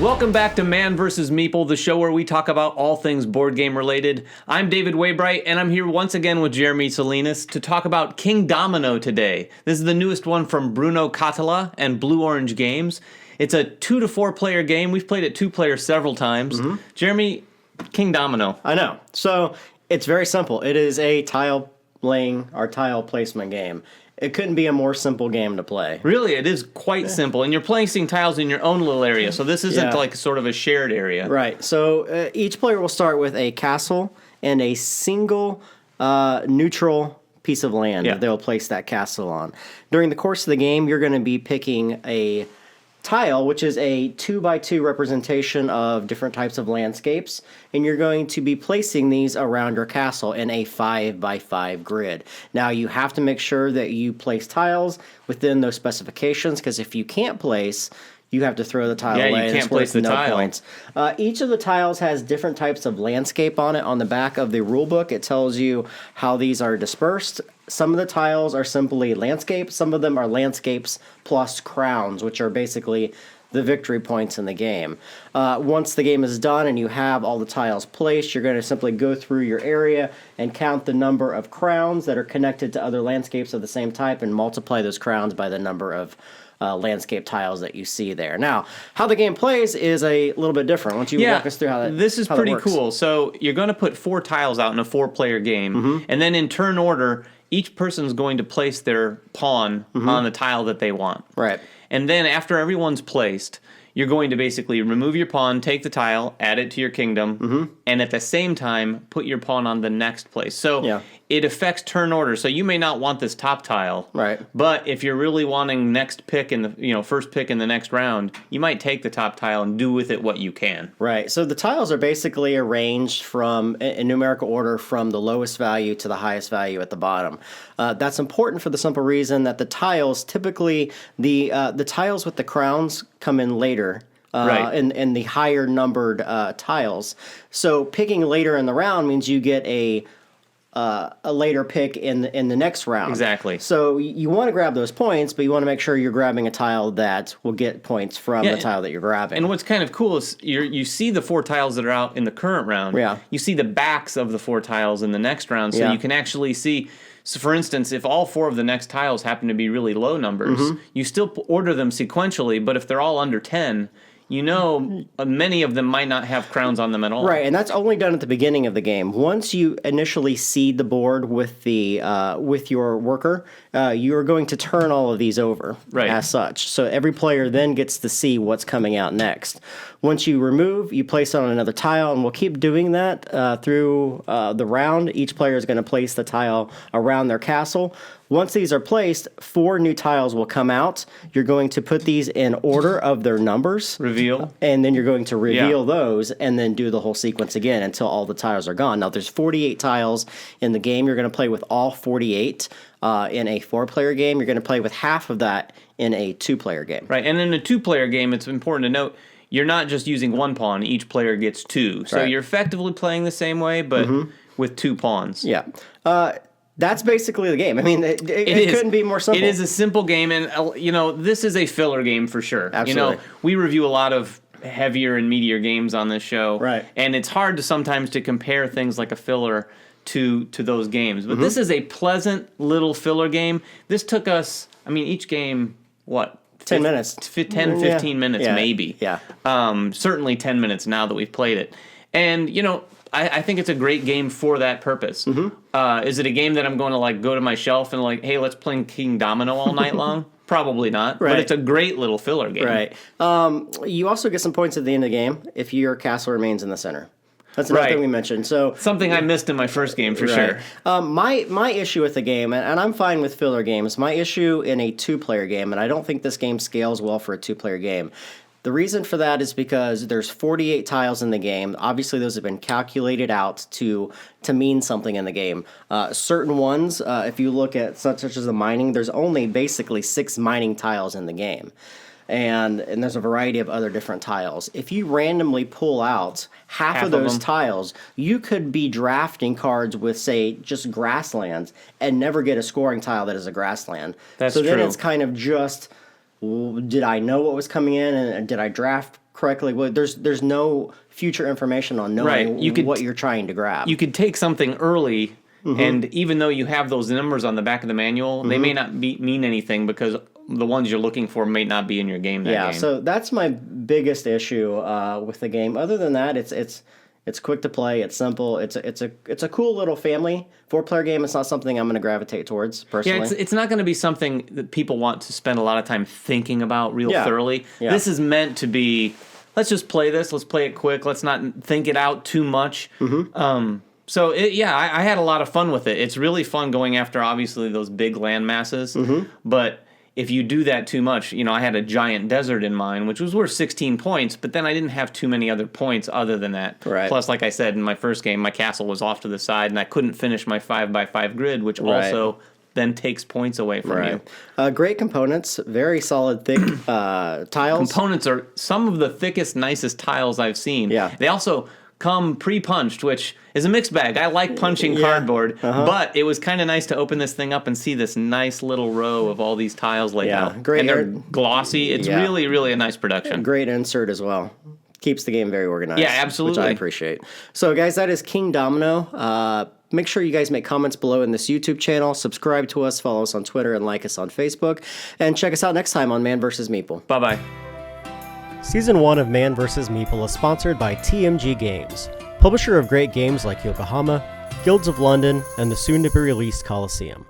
Welcome back to Man vs. Meeple, the show where we talk about all things board game related. I'm David Waybright, and I'm here once again with Jeremy Salinas to talk about Kingdomino today. This is the newest one from Bruno Catala and Blue Orange Games. It's a 2 to 4 player game. We've played it 2 player several times. Jeremy, Kingdomino. I know. So it's very simple. It is a tile laying or tile placement game. It couldn't be a more simple game to play. Really, it is quite simple. And you're placing tiles in your own little area, so this isn't like sort of a shared area. Right. So each player will start with a castle and a single neutral piece of land that they'll place that castle on. During the course of the game, you're going to be picking a tile, which is a 2x2 representation of different types of landscapes, and you're going to be placing these around your castle in a 5x5 grid. Now, you have to make sure that you place tiles within those specifications, because if you can't place, you have to throw the tile away. Yeah, you can't place the tile. Points. Each of the tiles has different types of landscape on it. On the back of the rule book, it tells you how these are dispersed. Some of the tiles are simply landscape. Some of them are landscapes plus crowns, which are basically the victory points in the game. Once the game is done and you have all the tiles placed, you're going to simply go through your area and count the number of crowns that are connected to other landscapes of the same type and multiply those crowns by the number of landscape tiles that you see there. Now, how the game plays is a little bit different. Why don't you walk us through how that This is pretty works? cool. So you're going to put 4 tiles out in a 4-player game, and then in turn order, each person's going to place their pawn on the tile that they want. Right. And then after everyone's placed, you're going to basically remove your pawn, take the tile, add it to your kingdom, and at the same time, put your pawn on the next place. So it affects turn order. So you may not want this top tile, right? But if you're really wanting next pick in the first pick in the next round, you might take the top tile and do with it what you can. Right. So the tiles are basically arranged from in numerical order from the lowest value to the highest value at the bottom. That's important for the simple reason that the tiles typically the tiles with the crowns come in later. In the higher numbered tiles. So picking later in the round means you get a later pick in the next round. Exactly. So you want to grab those points, but you want to make sure you're grabbing a tile that will get points from the tile that you're grabbing. And what's kind of cool is you see the 4 tiles that are out in the current round. Yeah. You see the backs of the 4 tiles in the next round, so you can actually see. So, for instance, if all 4 of the next tiles happen to be really low numbers, you still order them sequentially, but if they're all under 10, many of them might not have crowns on them at all. Right, and that's only done at the beginning of the game. Once you initially seed the board with the with your worker, you are going to turn all of these over as such. So every player then gets to see what's coming out next. Once you remove, you place it on another tile, and we'll keep doing that through the round. Each player is going to place the tile around their castle. Once these are placed, 4 new tiles will come out. You're going to put these in order of their numbers. Reveal. And then you're going to reveal those and then do the whole sequence again until all the tiles are gone. Now, there's 48 tiles in the game. You're going to play with all 48 in a 4-player game. You're going to play with half of that in a 2-player game. Right, and in a 2-player game, it's important to note, you're not just using 1 pawn. Each player gets 2. So you're effectively playing the same way, but with 2 pawns. Yeah. That's basically the game. I mean, it couldn't be more simple. It is a simple game, and this is a filler game for sure. Absolutely. We review a lot of heavier and meatier games on this show, and it's hard to sometimes to compare things like a filler to those games. But this is a pleasant little filler game. This took us, each game, 10 minutes. 10, 15 minutes maybe. Yeah. Certainly 10 minutes now that we've played it. And, I think it's a great game for that purpose. Is it a game that I'm going to go to my shelf and hey, let's play Kingdomino all night long? Probably not. But it's a great little filler game. Right. You also get some points at the end of the game if your castle remains in the center. That's another thing we mentioned. So something I missed in my first game for sure. My issue with the game, and I'm fine with filler games. My issue in a 2-player game, and I don't think this game scales well for a 2-player game. The reason for that is because there's 48 tiles in the game. Obviously, those have been calculated out to mean something in the game. Certain ones, if you look at such as the mining, there's only basically 6 mining tiles in the game. And there's a variety of other different tiles. If you randomly pull out half of those tiles, you could be drafting cards with, say, just grasslands and never get a scoring tile that is a grassland. That's true. So then it's kind of just, did I know what was coming in and did I draft correctly, well, there's no future information on knowing what you're trying to grab. You could take something early, and even though you have those numbers on the back of the manual, they may not mean anything because the ones you're looking for may not be in your game game. So that's my biggest issue with the game. Other than that, it's quick to play. It's simple. It's a cool little family 4-player game. It's not something I'm going to gravitate towards personally. Yeah, it's not going to be something that people want to spend a lot of time thinking about thoroughly. Yeah. This is meant to be, let's just play this. Let's play it quick. Let's not think it out too much. So, I had a lot of fun with it. It's really fun going after, obviously, those big land masses. But if you do that too much, I had a giant desert in mind, which was worth 16 points, but then I didn't have too many other points other than that. Right. Plus, like I said, in my first game, my castle was off to the side, and I couldn't finish my 5x5 grid, which also then takes points away from you. Great components, very solid, thick tiles. Components are some of the thickest, nicest tiles I've seen. Yeah. They also come pre-punched, which is a mixed bag. I like punching cardboard, but it was kind of nice to open this thing up and see this nice little row of all these tiles laid out. Great. And they're glossy. It's really, really a nice production. Great insert as well. Keeps the game very organized. Yeah, absolutely. Which I appreciate. So, guys, that is Kingdomino. Make sure you guys make comments below in this YouTube channel. Subscribe to us, follow us on Twitter, and like us on Facebook. And check us out next time on Man vs. Meeple. Bye-bye. Season 1 of Man vs. Meeple is sponsored by TMG Games, publisher of great games like Yokohama, Guilds of London, and the soon-to-be-released Colosseum.